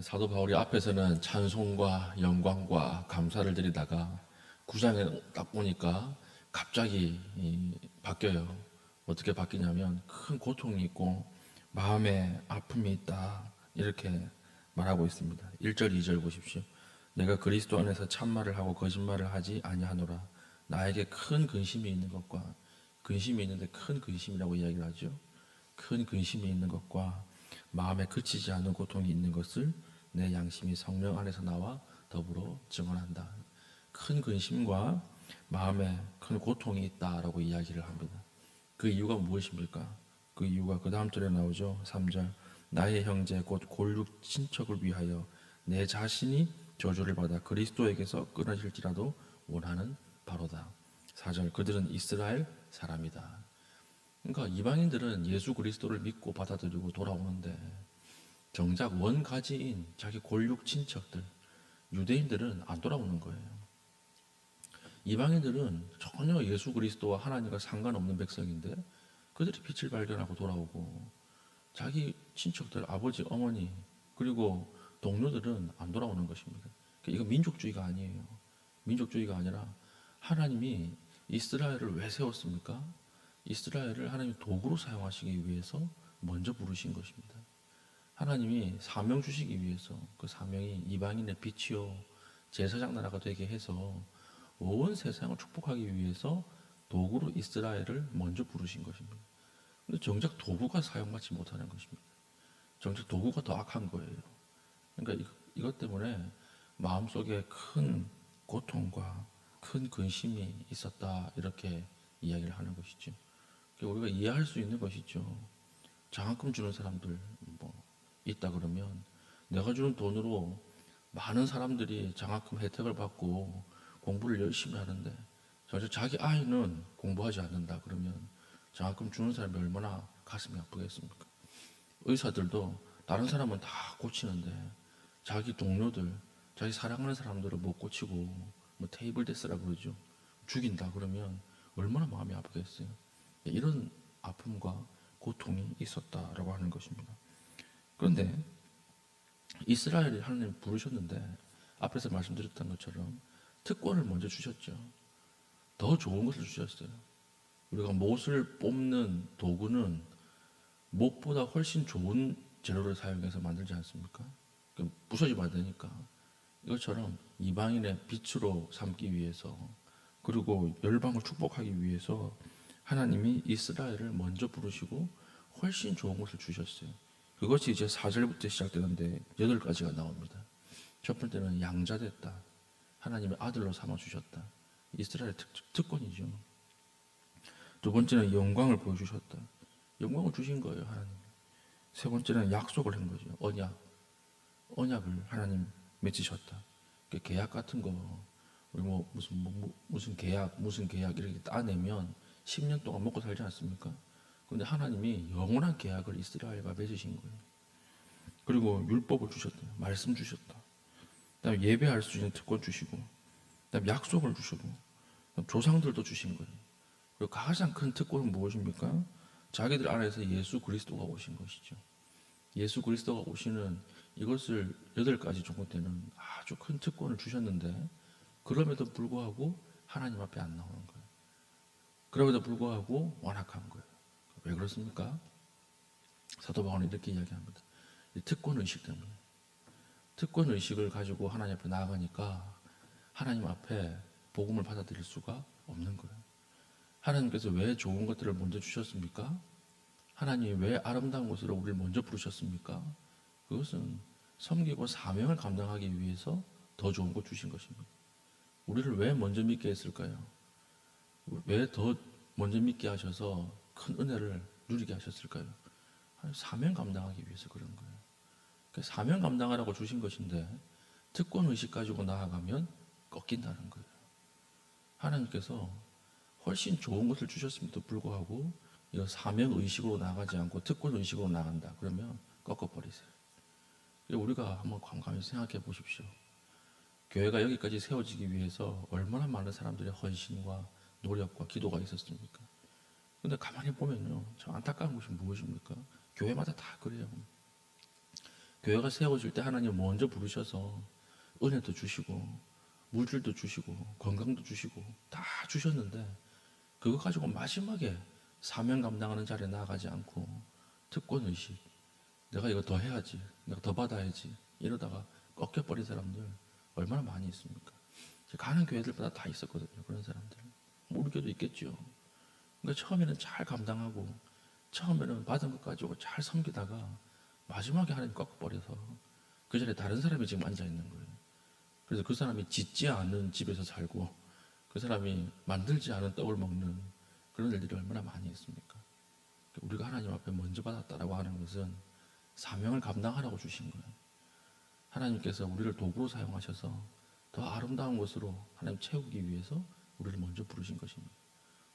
사도 바울이 앞에서는 찬송과 영광과 감사를 드리다가 9장에 딱 보니까 갑자기 바뀌어요. 어떻게 바뀌냐면 큰 고통이 있고 마음에 아픔이 있다 이렇게 말하고 있습니다. 1절 2절 보십시오. 내가 그리스도 안에서 참말을 하고 거짓말을 하지 아니하노라. 나에게 큰 근심이 있는 것과 근심이 있는데 큰 근심이라고 이야기를 하죠. 큰 근심이 있는 것과 마음에 그치지 않는 고통이 있는 것을 내 양심이 성령 안에서 나와 더불어 증언한다. 큰 근심과 마음에 큰 고통이 있다라고 이야기를 합니다. 그 이유가 무엇입니까? 그 이유가 그 다음 절에 나오죠. 3절 나의 형제 곧 골육 친척을 위하여 내 자신이 저주를 받아 그리스도에게서 끊어질지라도 원하는 바로다. 4절 그들은 이스라엘 사람이다. 그러니까 이방인들은 예수 그리스도를 믿고 받아들이고 돌아오는데 정작 원가지인 자기 골육 친척들 유대인들은 안 돌아오는 거예요. 이방인들은 전혀 예수 그리스도와 하나님과 상관없는 백성인데 그들이 빛을 발견하고 돌아오고 자기 친척들 아버지 어머니 그리고 동료들은 안 돌아오는 것입니다. 이거 민족주의가 아니에요. 민족주의가 아니라 하나님이 이스라엘을 왜 세웠습니까? 이스라엘을 하나님이 도구로 사용하시기 위해서 먼저 부르신 것입니다. 하나님이 사명 주시기 위해서 그 사명이 이방인의 빛이요 제사장 나라가 되게 해서 온 세상을 축복하기 위해서 도구로 이스라엘을 먼저 부르신 것입니다. 근데 정작 도구가 사용받지 못하는 것입니다. 정작 도구가 더 악한 거예요. 그러니까 이것 때문에 마음속에 큰 고통과 큰 근심이 있었다 이렇게 이야기를 하는 것이죠. 우리가 이해할 수 있는 것이죠. 장학금 주는 사람들 뭐 있다 그러면 내가 주는 돈으로 많은 사람들이 장학금 혜택을 받고 공부를 열심히 하는데 자기 아이는 공부하지 않는다 그러면 장학금 주는 사람이 얼마나 가슴이 아프겠습니까? 의사들도 다른 사람은 다 고치는데 자기 동료들, 자기 사랑하는 사람들을 못 고치고 뭐 테이블 데스라 그러죠. 죽인다 그러면 얼마나 마음이 아프겠어요. 이런 아픔과 고통이 있었다라고 하는 것입니다. 그런데 이스라엘이 하나님 부르셨는데 앞에서 말씀드렸던 것처럼 특권을 먼저 주셨죠. 더 좋은 것을 주셨어요. 우리가 못을 뽑는 도구는 목보다 훨씬 좋은 재료를 사용해서 만들지 않습니까? 부서지면 안 되니까. 이것처럼 이방인의 빛으로 삼기 위해서 그리고 열방을 축복하기 위해서 하나님이 이스라엘을 먼저 부르시고 훨씬 좋은 것을 주셨어요. 그것이 이제 4절부터 시작되는데 8가지가 나옵니다. 첫 번째는 양자됐다. 하나님의 아들로 삼아 주셨다. 이스라엘의 특권이죠. 두 번째는 영광을 보여주셨다. 영광을 주신 거예요, 하나님. 세 번째는 약속을 한 거죠. 언약을 하나님 맺으셨다. 계약 같은 거, 우리 무슨 계약 이렇게 따내면 10년 동안 먹고 살지 않습니까? 그런데 하나님이 영원한 계약을 이스라엘과 맺으신 거예요. 그리고 율법을 주셨다. 말씀 주셨다. 그다음에 예배할 수 있는 특권 주시고, 그다음에 약속을 주시고, 조상들도 주신 거예요. 그리고 가장 큰 특권은 무엇입니까? 자기들 안에서 예수 그리스도가 오신 것이죠. 예수 그리스도가 오시는 이것을 8가지 종목 되는 아주 큰 특권을 주셨는데 그럼에도 불구하고 하나님 앞에 안 나오는 거예요. 그럼에도 불구하고 완악한 거예요. 왜 그렇습니까? 사도 바울은 이렇게 이야기합니다. 특권 의식 때문에. 특권 의식을 가지고 하나님 앞에 나아가니까 하나님 앞에 복음을 받아들일 수가 없는 거예요. 하나님께서 왜 좋은 것들을 먼저 주셨습니까? 하나님이 왜 아름다운 곳으로 우리를 먼저 부르셨습니까? 그것은 섬기고 사명을 감당하기 위해서 더 좋은 것 주신 것입니다. 우리를 왜 먼저 믿게 했을까요? 왜 더 먼저 믿게 하셔서 큰 은혜를 누리게 하셨을까요? 사명 감당하기 위해서 그런 거예요. 사명 감당하라고 주신 것인데 특권 의식 가지고 나아가면 꺾인다는 거예요. 하나님께서 훨씬 좋은 것을 주셨음에도 불구하고 이거 사명 의식으로 나가지 않고 특권 의식으로 나간다. 그러면 꺾어버리세요. 우리가 한번 곰곰이 생각해 보십시오. 교회가 여기까지 세워지기 위해서 얼마나 많은 사람들의 헌신과 노력과 기도가 있었습니까? 근데 가만히 보면요, 참 안타까운 것이 무엇입니까? 교회마다 다 그래요. 교회가 세워질 때 하나님 먼저 부르셔서 은혜도 주시고 물질도 주시고 건강도 주시고 다 주셨는데 그거 가지고 마지막에 사명 감당하는 자리에 나아가지 않고 특권의식, 내가 이거 더 해야지, 내가 더 받아야지 이러다가 꺾여버린 사람들 얼마나 많이 있습니까? 가는 교회들마다 다 있었거든요. 그런 사람들. 우리 교회도 있겠죠. 그러니까 처음에는 잘 감당하고 처음에는 받은 것 가지고 잘 섬기다가 마지막에 하나님 꺾어버려서 그 자리에 다른 사람이 지금 앉아있는 거예요. 그래서 그 사람이 짓지 않은 집에서 살고 그 사람이 만들지 않은 떡을 먹는 그런 일들이 얼마나 많이 있습니까? 우리가 하나님 앞에 먼저 받았다라고 하는 것은 사명을 감당하라고 주신 거예요. 하나님께서 우리를 도구로 사용하셔서 더 아름다운 것으로 하나님 채우기 위해서 우리를 먼저 부르신 것입니다.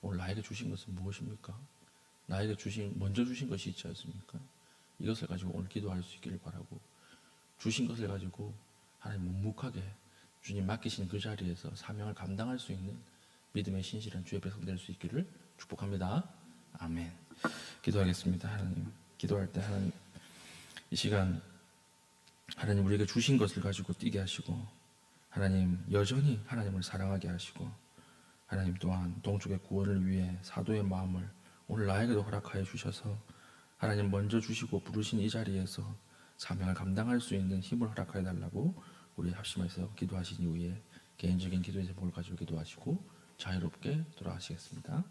오늘 나에게 주신 것은 무엇입니까? 나에게 먼저 주신 것이 있지 않습니까? 이것을 가지고 오늘 기도할 수 있기를 바라고, 주신 것을 가지고 하나님 묵묵하게 주님 맡기신 그 자리에서 사명을 감당할 수 있는 믿음의 신실한 주의 백성 될 수 있기를 축복합니다. 아멘. 기도하겠습니다. 하나님, 기도할 때 하나님, 이 시간 하나님 우리에게 주신 것을 가지고 뛰게 하시고, 하나님 여전히 하나님을 사랑하게 하시고, 하나님 또한 동족의 구원을 위해 사도의 마음을 오늘 나에게도 허락하여 주셔서 하나님 먼저 주시고 부르신 이 자리에서 사명을 감당할 수 있는 힘을 허락하여 달라고 우리 합심해서 기도하신 이후에 개인적인 기도의 제목을 가지고 기도하시고 자유롭게 돌아가시겠습니다.